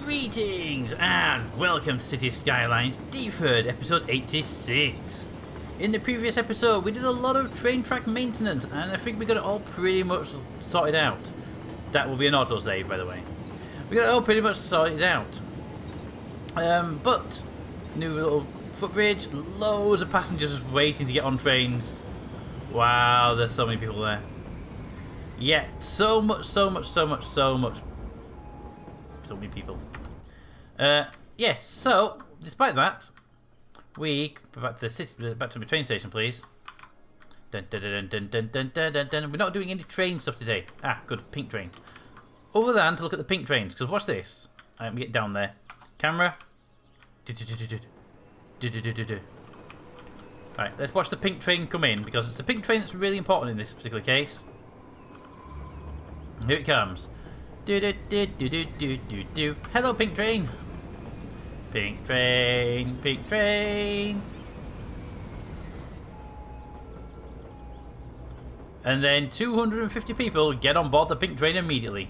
Greetings and welcome to City of Skylines, Deepford, episode 86. In the previous episode we did a lot of train track maintenance and I think we got it all pretty much sorted out. That will be an autosave, by the way. We got it all pretty much sorted out. But new little footbridge, loads of passengers just waiting to get on trains. Wow, there's so many people there. Yeah, so many people. Yes, so despite that, we back to the city, back to the train station, please. Dun, dun, dun, dun, dun, dun, dun, dun, dun. We're not doing any train stuff today. Ah, good, pink train. Other than to look at the pink trains, because watch this. Let me get down there. Camera. Right, let's watch the pink train come in, because it's the pink train that's really important in this particular case. Here it comes. Hello, pink train. Pink train, pink train. And then 250 people get on board the pink train immediately.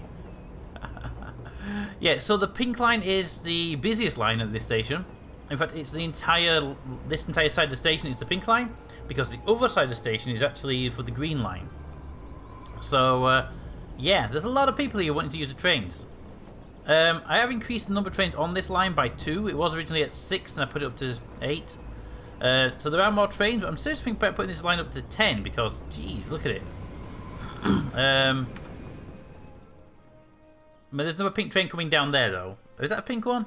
Yeah, so the pink line is the busiest line at this station. In fact, it's this entire side of the station is the pink line, because the other side of the station is actually for the green line. So, yeah, there's a lot of people here wanting to use the trains. I have increased the number of trains on this line by 2. It was originally at 6 and I put it up to 8. So there are more trains, but I'm seriously thinking about putting this line up to 10 because, geez, look at it. There's another pink train coming down there, though. Is that a pink one?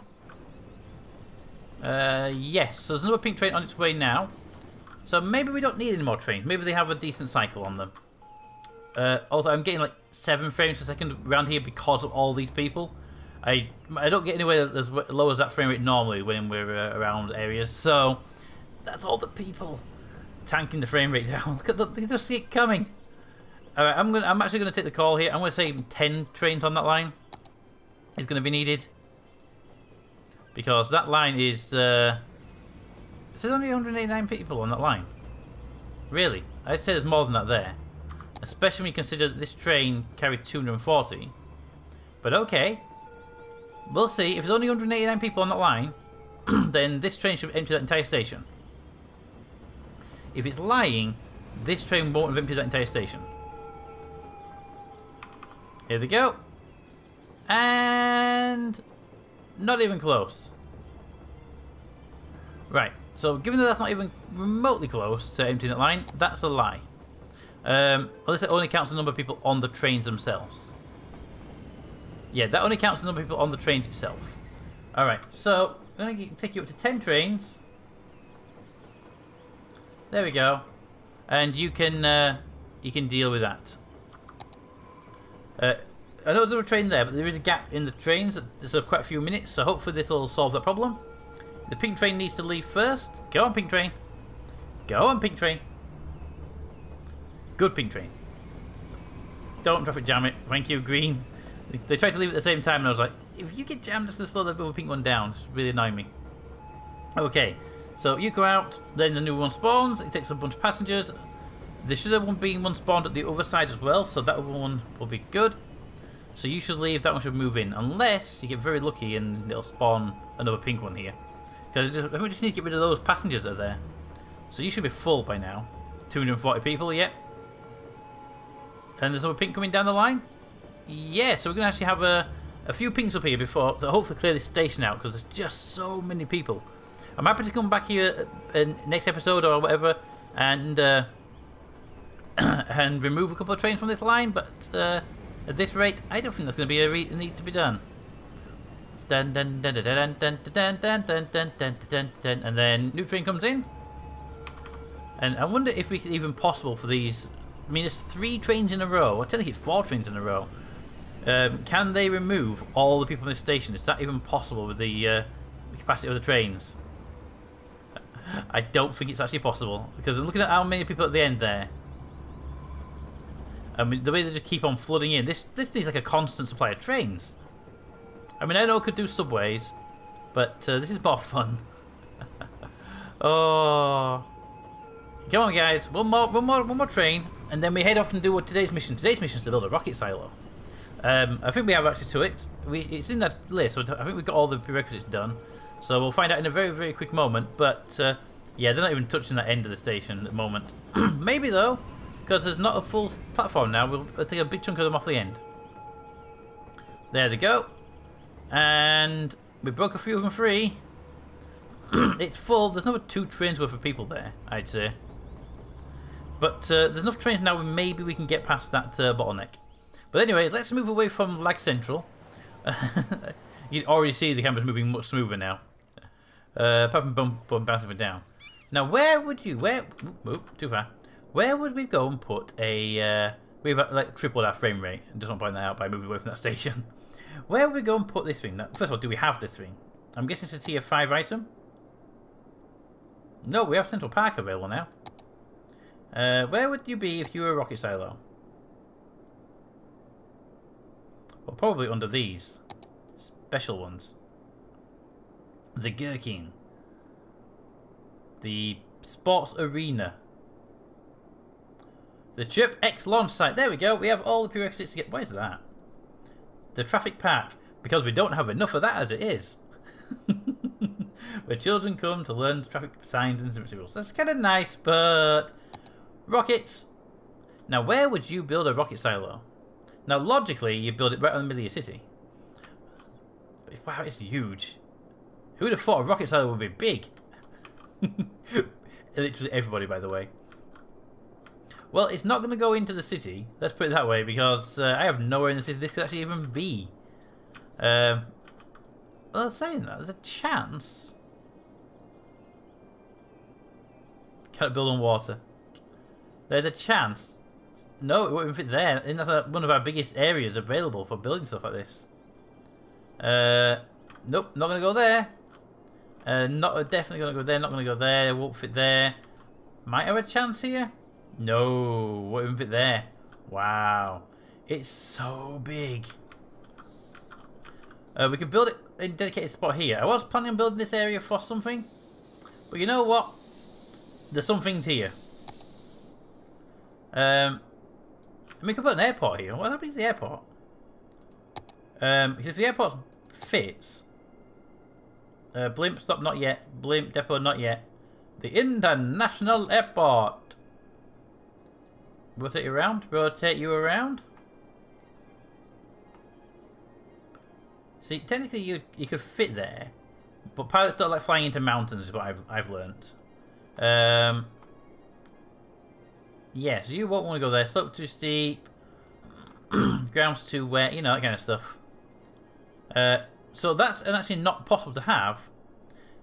Yes, so there's another pink train on its way now. So maybe we don't need any more trains. Maybe they have a decent cycle on them. Also, I'm getting like 7 frames per second around here because of all these people. I don't get anywhere as low as that frame rate normally when we're around areas. So that's all the people tanking the frame rate down. Look at they just see it coming. All right, I'm actually gonna take the call here. I'm gonna say 10 trains on that line is gonna be needed because that line is. There's only 189 people on that line. Really, I'd say there's more than that there. Especially when you consider that this train carried 240. But okay. We'll see. If there's only 189 people on that line, then this train should empty that entire station. If it's lying, this train won't have emptied that entire station. Here they go. And not even close. Right. So given that that's not even remotely close to emptying that line, that's a lie. Unless it only counts the number of people on the trains themselves. Yeah, that only counts the number of people on the trains itself. Alright, so I'm going to take you up to 10 trains. There we go. And you can deal with that. I know there's a train there, but there is a gap in the trains. There's quite a few minutes, so hopefully this will solve that problem. The pink train needs to leave first. Go on, pink train. Go on, pink train. Good pink train. Don't traffic jam it. Thank you, green. They tried to leave at the same time and I was like, if you get jammed just to slow the other pink one down. It's really annoying me. Okay, so you go out, then the new one spawns, it takes a bunch of passengers. There should have been one spawned at the other side as well, so that one will be good. So you should leave, that one should move in, unless you get very lucky and it'll spawn another pink one here. Because I think we just need to get rid of those passengers that are there. So you should be full by now. 240 people, yep. And there's another pink coming down the line. Yeah, so we're going to actually have a few pinks up here before to hopefully clear this station out because there's just so many people. I'm happy to come back here next episode or whatever and and remove a couple of trains from this line, but at this rate, I don't think that's going to be a need to be done. Dun dun dun dun dun dun dun dun dun dun dun dun dun, and then new train comes in, and I wonder if it's even possible for these. I mean, it's 3 trains in a row. I think it's 4 trains in a row. Can they remove all the people in this station? Is that even possible with the capacity of the trains? I don't think it's actually possible because I'm looking at how many people at the end there. I mean, the way they just keep on flooding in. This needs like a constant supply of trains. I mean, I know it could do subways, but this is more fun. Oh, come on, guys! One more train, and then we head off and do what today's mission. Today's mission is to build a rocket silo. I think we have access to it. It's in that list, so I think we've got all the prerequisites done. So we'll find out in a very, very quick moment. But yeah, they're not even touching that end of the station at the moment. Maybe though, because there's not a full platform now. We'll take a big chunk of them off the end. There they go. And we broke a few of them free. It's full. There's another 2 trains worth of people there, I'd say. But there's enough trains now. Maybe we can get past that bottleneck. But anyway, let's move away from Lag Central. You can already see the camera's moving much smoother now. Apart from bouncing it down. Now, where would you... too far. Where would we go and put a... we've like tripled our frame rate. I just want to point that out by moving away from that station. Where would we go and put this thing? Now, first of all, do we have this thing? I'm guessing it's a tier 5 item. No, we have Central Park available now. Where would you be if you were a rocket silo? Well, probably under these special ones. The Gherkin. The Sports Arena. The Chirp X launch site. There we go. We have all the prerequisites to get... What is that? The Traffic Park. Because we don't have enough of that as it is. Where children come to learn traffic signs and symmetry rules. That's kind of nice, but... Rockets. Now, where would you build a rocket silo? Now, logically, you build it right in the middle of your city. Wow, it's huge. Who would have thought a rocket silo would be big? Literally everybody, by the way. Well, it's not going to go into the city. Let's put it that way, because I have nowhere in the city this could actually even be. Well, saying that, there's a chance. Can't build on water. There's a chance. No, it won't fit there. And that's one of our biggest areas available for building stuff like this. Nope, not going to go there. Not definitely going to go there. Not going to go there. It won't fit there. Might have a chance here. No, won't even fit there. Wow, it's so big. We can build it in a dedicated spot here. I was planning on building this area for something, but you know what? There's some things here. We can put an airport here. What happens to the airport? Because if the airport fits, blimp stop not yet. Blimp depot not yet. The international airport. Rotate you around. Rotate you around. See, technically you could fit there, but pilots don't like flying into mountains. Is what I've learnt. Yeah, so you won't want to go there. Slope too steep. Ground's too wet. You know, that kind of stuff. So that's actually not possible to have.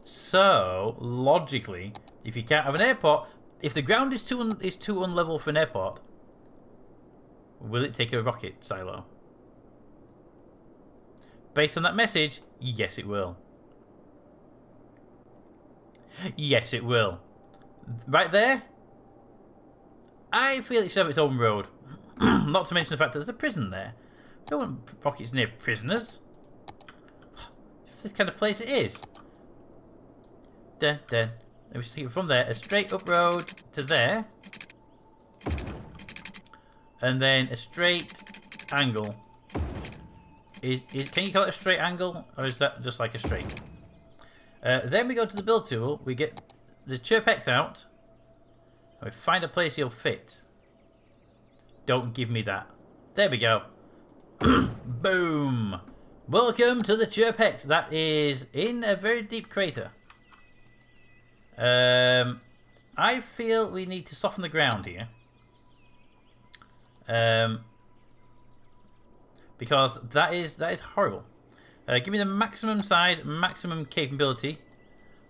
So logically, if you can't have an airport, if the ground is too unlevel for an airport, will it take a rocket silo? Based on that message, yes, it will. Yes, it will. Right there, I feel it should have its own road. Not to mention the fact that there's a prison there. We don't want rockets near prisoners. This kind of place it is. Let me just take it from there, a straight up road to there. And then a straight angle. Can you call it a straight angle? Or is that just like a straight? Then we go to the build tool. We get the Chirp X out. And we find a place he'll fit. Don't give me that. There we go. Boom. Welcome to the Chirp X. That is in a very deep crater. I feel we need to soften the ground here. Because that is horrible. Give me the maximum size, maximum capability.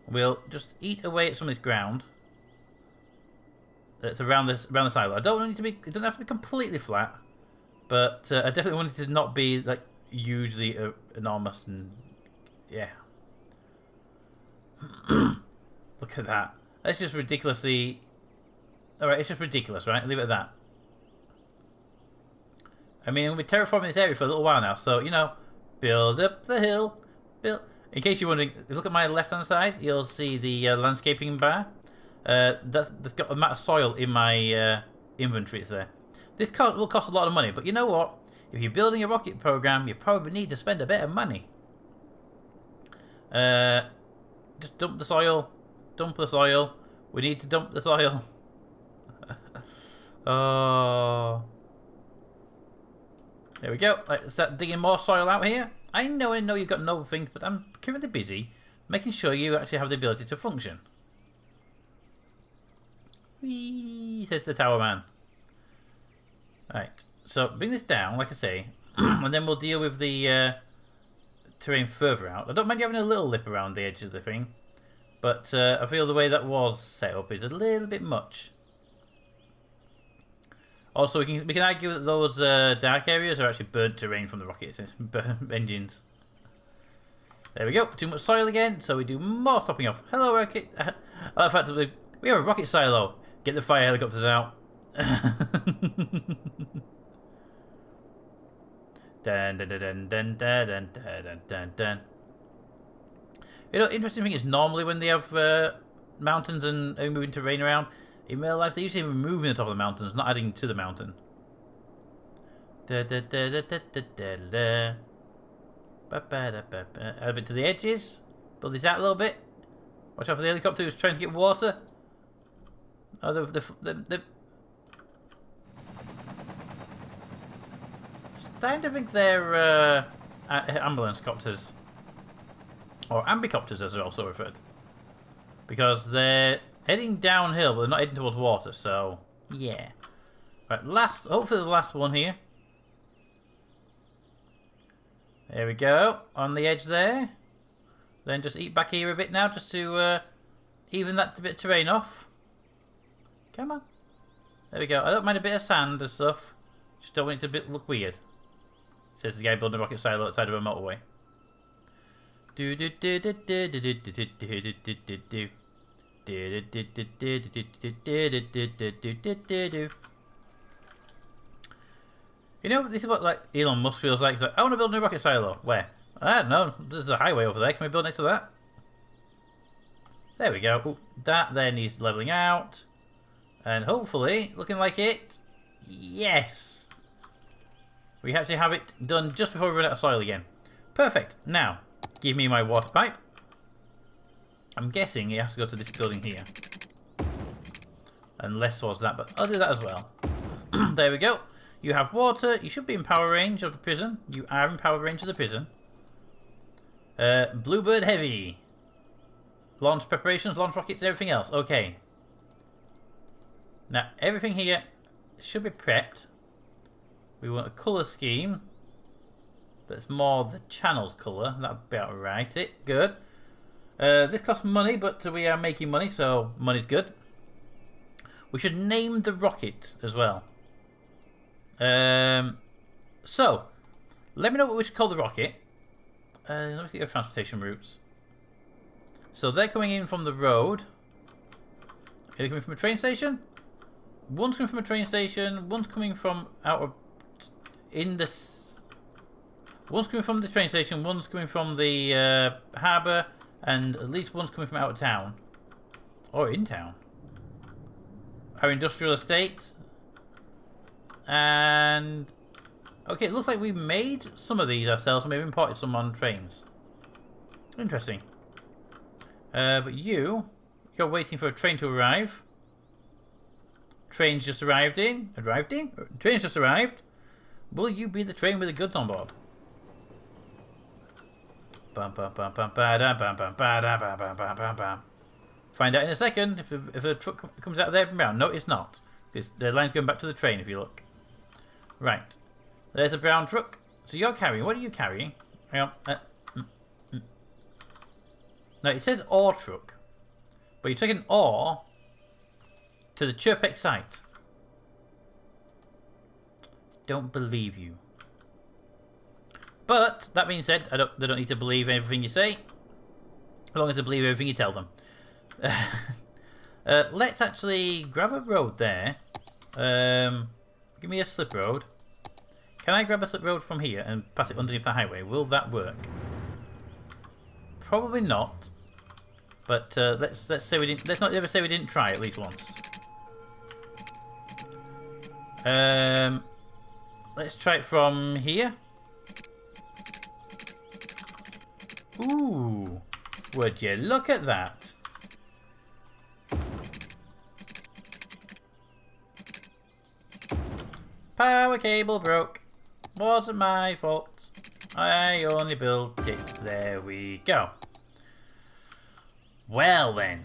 We'll just eat away at some of this ground. That's around the silo. I don't want it to be. It doesn't have to be completely flat, but I definitely want it to not be like hugely enormous and yeah. Look at that. That's just ridiculously. All right, it's just ridiculous, right? Leave it at that. I mean, we'll be terraforming this area for a little while now, so you know, build up the hill. Build. In case you're wondering, if you look at my left-hand side, you'll see the landscaping bar. That's got a amount of soil in my inventory. It's there. This will cost a lot of money, but you know what? If you're building a rocket program, you probably need to spend a bit of money. Just dump the soil. Dump the soil. We need to dump the soil. Oh. There we go. Let's start digging more soil out here. I know you've got no things, but I'm currently busy making sure you actually have the ability to function. Whee, says the tower man. Right, so bring this down, like I say, and then we'll deal with the terrain further out. I don't mind you having a little lip around the edge of the thing, but I feel the way that was set up is a little bit much. Also, we can argue that those dark areas are actually burnt terrain from the rocket engines. There we go. Too much soil again, so we do more topping off. Hello, rocket. I like the fact that we have a rocket silo. Get the fire helicopters out. Dun, dun, dun, dun, dun, dun, dun, dun, dun. You know, interesting thing is normally when they have mountains and moving terrain around, in real life, they're usually removing the top of the mountains, not adding to the mountain. Add a bit to the edges. Build this out a little bit. Watch out for the helicopter who's trying to get water. Oh, the starting to think they're ambulance copters. Or ambicopters, as they're also referred. Because they're heading downhill, but they're not heading towards water, so yeah. Right, hopefully the last one here. There we go, on the edge there. Then just eat back here a bit now, just to even that bit of terrain off. Come on. There we go. I don't mind a bit of sand and stuff. Just don't want it to look weird. Says the guy building a rocket silo outside of a motorway. Do do do do do do do do do do do do. You know, this is what like Elon Musk feels like. He's like, I want to build a new rocket silo. Where? I don't know. There's a highway over there. Can we build next to that? There we go. Ooh, that there needs leveling out. And hopefully, looking like it. Yes. We actually have it done just before we run out of soil again. Perfect. Now, give me my water pipe. I'm guessing he has to go to this building here. Unless was that, but I'll do that as well. There we go. You have water. You should be in power range of the prison. You are in power range of the prison. Bluebird Heavy. Launch preparations, launch rockets, and everything else. Okay. Now, everything here should be prepped. We want a colour scheme that's more the channel's colour. That'd be alright. Good. This costs money, but we are making money, so money's good. We should name the rocket as well. So, let me know what we should call the rocket. Look at your transportation routes. So they're coming in from the road. Are they coming from a train station? One's coming from a train station. One's coming from out of One's coming from the train station. One's coming from the harbour. And at least one's coming from out of town. Or in town. Our industrial estate. And... okay, it looks like we made some of these ourselves and we've imported some on trains. Interesting. But you're waiting for a train to arrive. Train's just arrived in. Train's just arrived. Will you be the train with the goods on board? Find out in a second if a truck comes out of there from brown. No, it's not. Because the line's going back to the train if you look. Right. There's a brown truck. So you're carrying. What are you carrying? Hang on. No, it says ore truck. But you're taking ore to the Chirpex site. Don't believe you. But, that being said, they don't need to believe everything you say. As long as they believe everything you tell them. Let's actually grab a road there. Give me a slip road. Can I grab a slip road from here and pass it underneath the highway? Will that work? Probably not. But let's say we didn't. Let's not ever say we didn't try at least once. let's try it from here. Ooh, would you look at that? Power cable broke. Wasn't my fault. I only built it. There we go. Well then,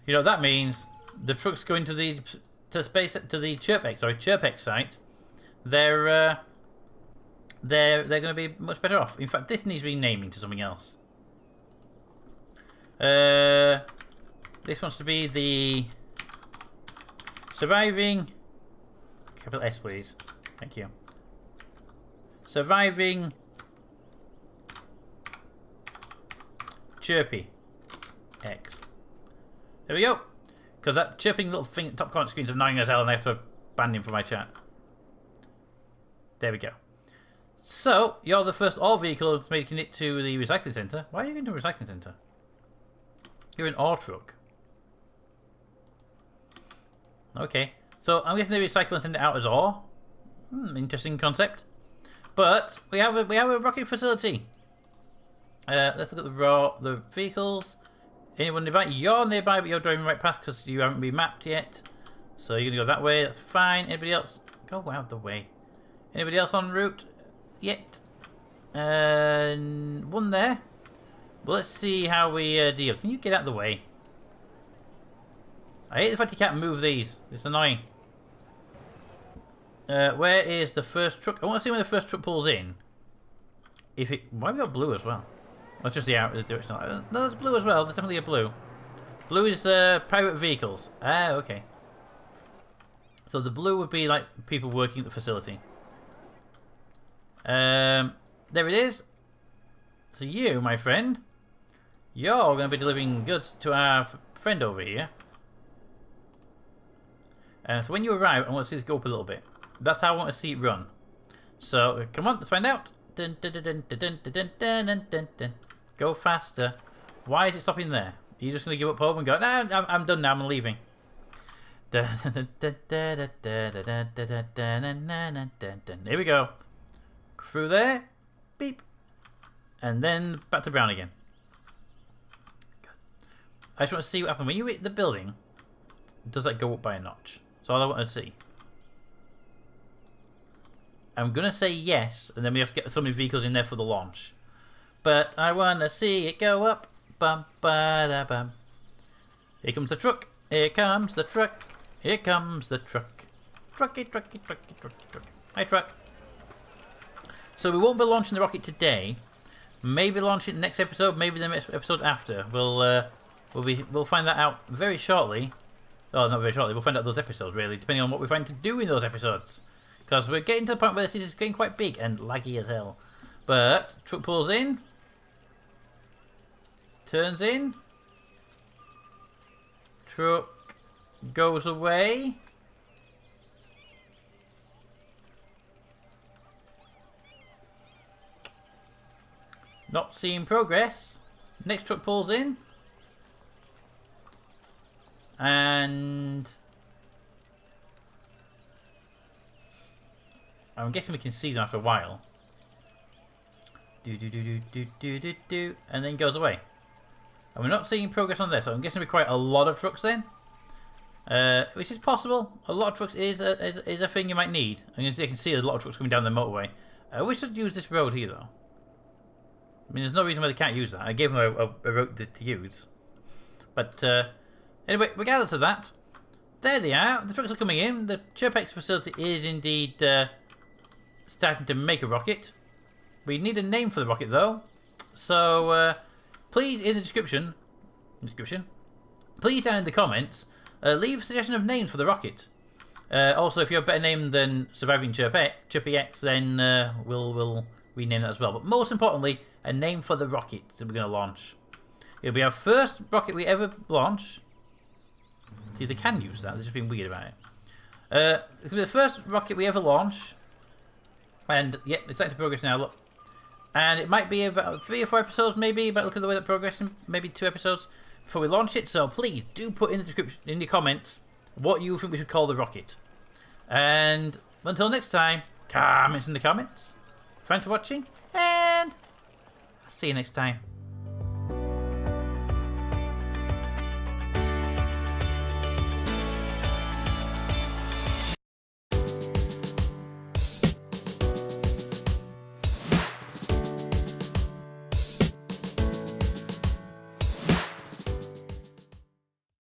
you know what that means. The trucks going to the Chirpex site. They're going to be much better off. In fact, this needs renaming to something else. This wants to be the surviving. Capital S, please. Thank you. Surviving Chirpy X. There we go. Because that chirping little thing at the top corner screen is annoying as hell, and I have to ban him from my chat. There we go. So, you're the first all vehicle making it to the recycling centre. Why are you going to a recycling centre? You're an ore truck. Okay. So, I'm guessing they recycle and send it out as ore. Interesting concept. But, we have a rocket facility. Let's look at the vehicles. Anyone nearby? You're nearby, but you're driving right past because you haven't been mapped yet. So, you're going to go that way. That's fine. Anybody else? Go out of the way. Anybody else en route yet? One there. Well, let's see how we deal. Can you get out of the way? I hate the fact you can't move these. It's annoying. Where is the first truck? I want to see when the first truck pulls in. Why have we got blue as well? Oh, it's just the direction. No, there's blue as well. There's definitely a blue. Blue is private vehicles. Ah, okay. So the blue would be like people working at the facility. There it is. So you, my friend, you're going to be delivering goods to our friend over here. So when you arrive, I want to see this go up a little bit. That's how I want to see it run. So come on, let's find out. Dun, dun, dun, dun, dun, dun, dun, dun, dun, dun, dun. Go faster. Why is it stopping there? Are you just going to give up hope and go, no, I'm done now, I'm leaving. Here we go. Through there. Beep. And then back to brown again. Good. I just want to see what happens. When you hit the building, does that go up by a notch? That's all I want to see. I'm going to say yes, and then we have to get so many vehicles in there for the launch. But I want to see it go up. Bum, ba, da, bum. Here comes the truck. Here comes the truck. Here comes the truck. Trucky, trucky, trucky, trucky, truck. Hi, truck. So we won't be launching the rocket today. Maybe launch it next episode. Maybe the next episode after. We'll find that out very shortly. Oh, not very shortly. We'll find out those episodes really, depending on what we find to do in those episodes. Because we're getting to the point where this is getting quite big and laggy as hell. But truck pulls in. Turns in. Truck goes away. Not seeing progress. Next truck pulls in. And I'm guessing we can see them after a while. Do do do do do do do do, and then goes away. And we're not seeing progress on this, so I'm guessing we require a lot of trucks then. Which is possible. A lot of trucks is a thing you might need. And you can see a lot of trucks coming down the motorway. We should use this road here though. I mean, there's no reason why they can't use that. I gave them a road to use. But anyway, regardless of that, there they are. The trucks are coming in. The Chirpex facility is indeed starting to make a rocket. We need a name for the rocket though. So please, in the description, please down in the comments, leave a suggestion of names for the rocket. Also, if you have a better name than Surviving Chirpy X, then we'll rename that as well. But most importantly, a name for the rocket that we're going to launch. It'll be our first rocket we ever launch. See, they can use that. They're just being weird about it. It's going to be the first rocket we ever launch. And, yeah, it's starting to progress now, look. And it might be about 3 or 4 episodes, maybe, but look at the way that's progressing. Maybe 2 episodes before we launch it. So please do put in the description, in the comments, what you think we should call the rocket. And until next time, comments in the comments. Thanks for watching, and I'll see you next time.